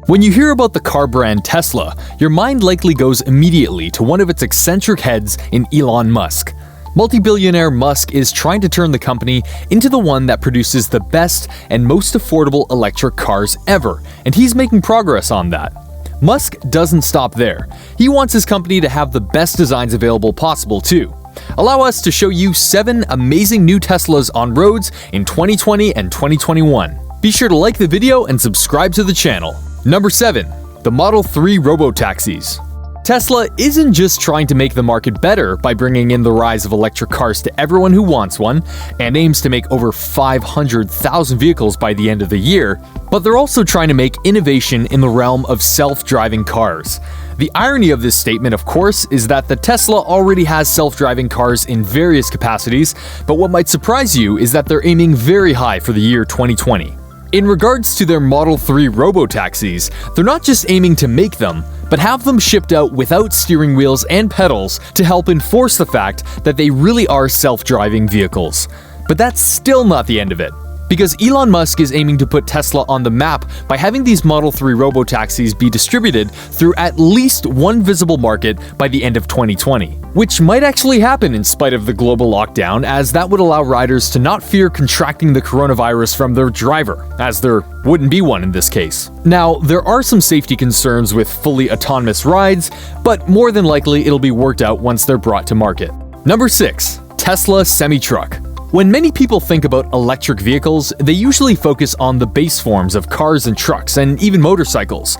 When you hear about the car brand Tesla, your mind likely goes immediately to one of its eccentric heads in Elon Musk. Multi-billionaire Musk is trying to turn the company into the one that produces the best and most affordable electric cars ever, and he's making progress on that. Musk doesn't stop there. He wants his company to have the best designs available possible too. Allow us to show you 7 amazing new Teslas on roads in 2020 and 2021. Be sure to like the video and subscribe to the channel. Number 7. The Model 3 Robotaxis. Tesla isn't just trying to make the market better by bringing in the rise of electric cars to everyone who wants one, and aims to make over 500,000 vehicles by the end of the year, but they're also trying to make innovation in the realm of self-driving cars. The irony of this statement, of course, is that the Tesla already has self-driving cars in various capacities, but what might surprise you is that they're aiming very high for the year 2020. In regards to their Model 3 Robotaxis, they're not just aiming to make them, but have them shipped out without steering wheels and pedals to help enforce the fact that they really are self-driving vehicles. But that's still not the end of it, because Elon Musk is aiming to put Tesla on the map by having these Model 3 Robotaxis be distributed through at least one visible market by the end of 2020, which might actually happen in spite of the global lockdown, as that would allow riders to not fear contracting the coronavirus from their driver, as there wouldn't be one in this case. Now, there are some safety concerns with fully autonomous rides, but more than likely it'll be worked out once they're brought to market. Number 6. Tesla Semi-Truck. When many people think about electric vehicles, they usually focus on the base forms of cars and trucks and even motorcycles.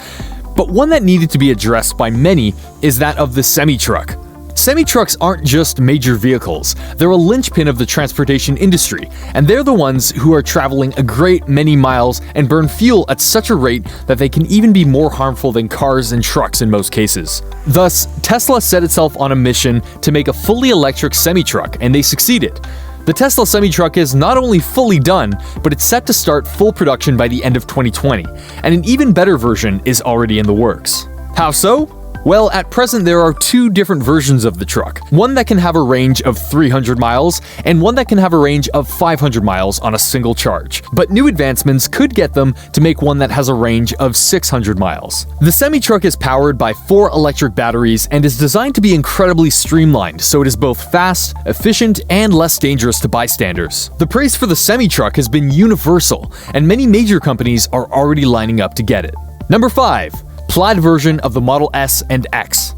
But one that needed to be addressed by many is that of the semi-truck. Semi-trucks aren't just major vehicles, they're a linchpin of the transportation industry, and they're the ones who are traveling a great many miles and burn fuel at such a rate that they can even be more harmful than cars and trucks in most cases. Thus, Tesla set itself on a mission to make a fully electric semi-truck, and they succeeded. The Tesla Semi-Truck is not only fully done, but it's set to start full production by the end of 2020, and an even better version is already in the works. How so? Well, at present there are 2 different versions of the truck, one that can have a range of 300 miles and one that can have a range of 500 miles on a single charge. But new advancements could get them to make one that has a range of 600 miles. The semi-truck is powered by 4 electric batteries and is designed to be incredibly streamlined, so it is both fast, efficient, and less dangerous to bystanders. The praise for the semi-truck has been universal, and many major companies are already lining up to get it. Number 5. PLAID version of the Model S and X.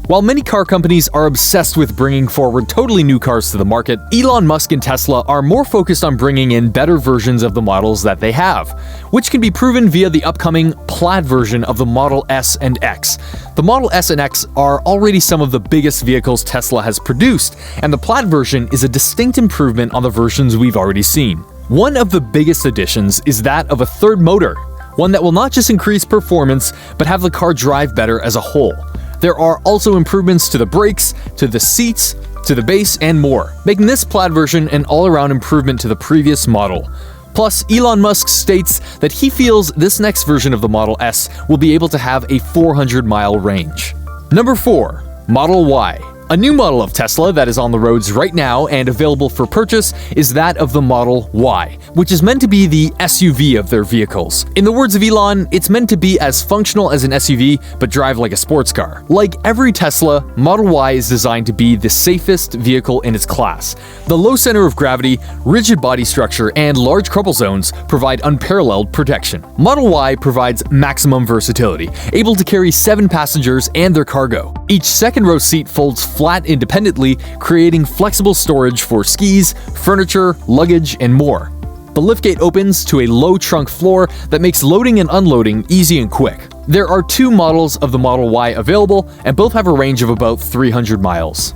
While many car companies are obsessed with bringing forward totally new cars to the market, Elon Musk and Tesla are more focused on bringing in better versions of the models that they have, which can be proven via the upcoming PLAID version of the Model S and X. The Model S and X are already some of the biggest vehicles Tesla has produced, and the PLAID version is a distinct improvement on the versions we've already seen. One of the biggest additions is that of a third motor, one that will not just increase performance, but have the car drive better as a whole. There are also improvements to the brakes, to the seats, to the base, and more, making this PLAID version an all-around improvement to the previous model. Plus, Elon Musk states that he feels this next version of the Model S will be able to have a 400-mile range. Number 4. Model Y. A new model of Tesla that is on the roads right now and available for purchase is that of the Model Y, which is meant to be the SUV of their vehicles. In the words of Elon, it's meant to be as functional as an SUV, but drive like a sports car. Like every Tesla, Model Y is designed to be the safest vehicle in its class. The low center of gravity, rigid body structure, and large crumple zones provide unparalleled protection. Model Y provides maximum versatility, able to carry 7 passengers and their cargo. Each second row seat folds flat independently, creating flexible storage for skis, furniture, luggage, and more. The liftgate opens to a low trunk floor that makes loading and unloading easy and quick. There are 2 models of the Model Y available, and both have a range of about 300 miles.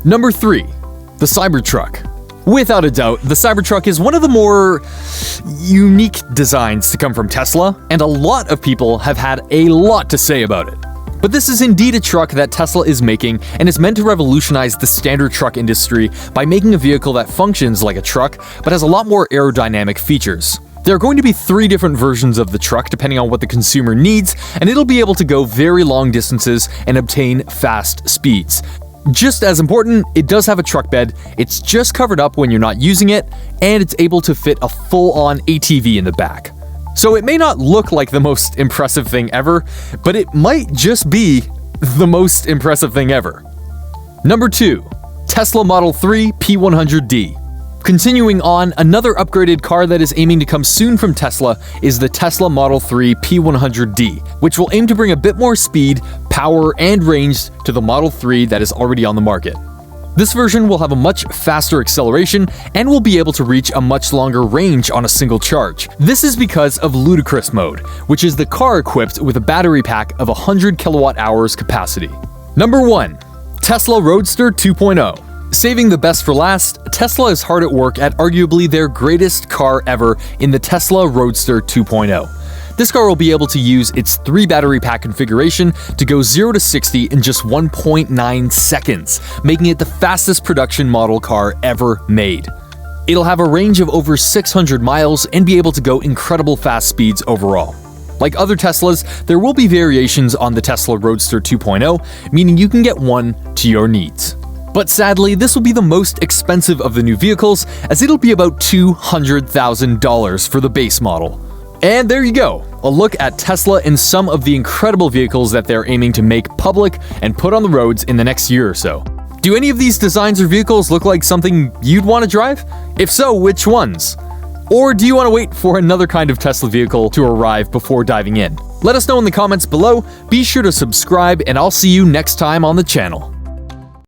Number 3. The CYBERTRUCK. Without a doubt, the CYBERTRUCK is one of the more unique designs to come from Tesla, and a lot of people have had a lot to say about it. But this is indeed a truck that Tesla is making, and is meant to revolutionize the standard truck industry by making a vehicle that functions like a truck, but has a lot more aerodynamic features. There are going to be 3 different versions of the truck depending on what the consumer needs, and it'll be able to go very long distances and obtain fast speeds. Just as important, it does have a truck bed, it's just covered up when you're not using it, and it's able to fit a full-on ATV in the back. So it may not look like the most impressive thing ever, but it might just be the most impressive thing ever. Number 2. Tesla Model 3 P100D. Continuing on, another upgraded car that is aiming to come soon from Tesla is the Tesla Model 3 P100D, which will aim to bring a bit more speed, power, and range to the Model 3 that is already on the market. This version will have a much faster acceleration and will be able to reach a much longer range on a single charge. This is because of Ludicrous Mode, which is the car equipped with a battery pack of 100 kilowatt-hours capacity. Number 1. Tesla Roadster 2.0. Saving the best for last, Tesla is hard at work at arguably their greatest car ever in the Tesla Roadster 2.0. This car will be able to use its 3 battery pack configuration to go 0 to 60 in just 1.9 seconds, making it the fastest production model car ever made. It'll have a range of over 600 miles and be able to go incredible fast speeds overall. Like other Teslas, there will be variations on the Tesla Roadster 2.0, meaning you can get one to your needs. But sadly, this will be the most expensive of the new vehicles, as it'll be about $200,000 for the base model. And there you go, a look at Tesla and some of the incredible vehicles that they're aiming to make public and put on the roads in the next year or so. Do any of these designs or vehicles look like something you'd want to drive? If so, which ones? Or do you want to wait for another kind of Tesla vehicle to arrive before diving in? Let us know in the comments below, be sure to subscribe, and I'll see you next time on the channel.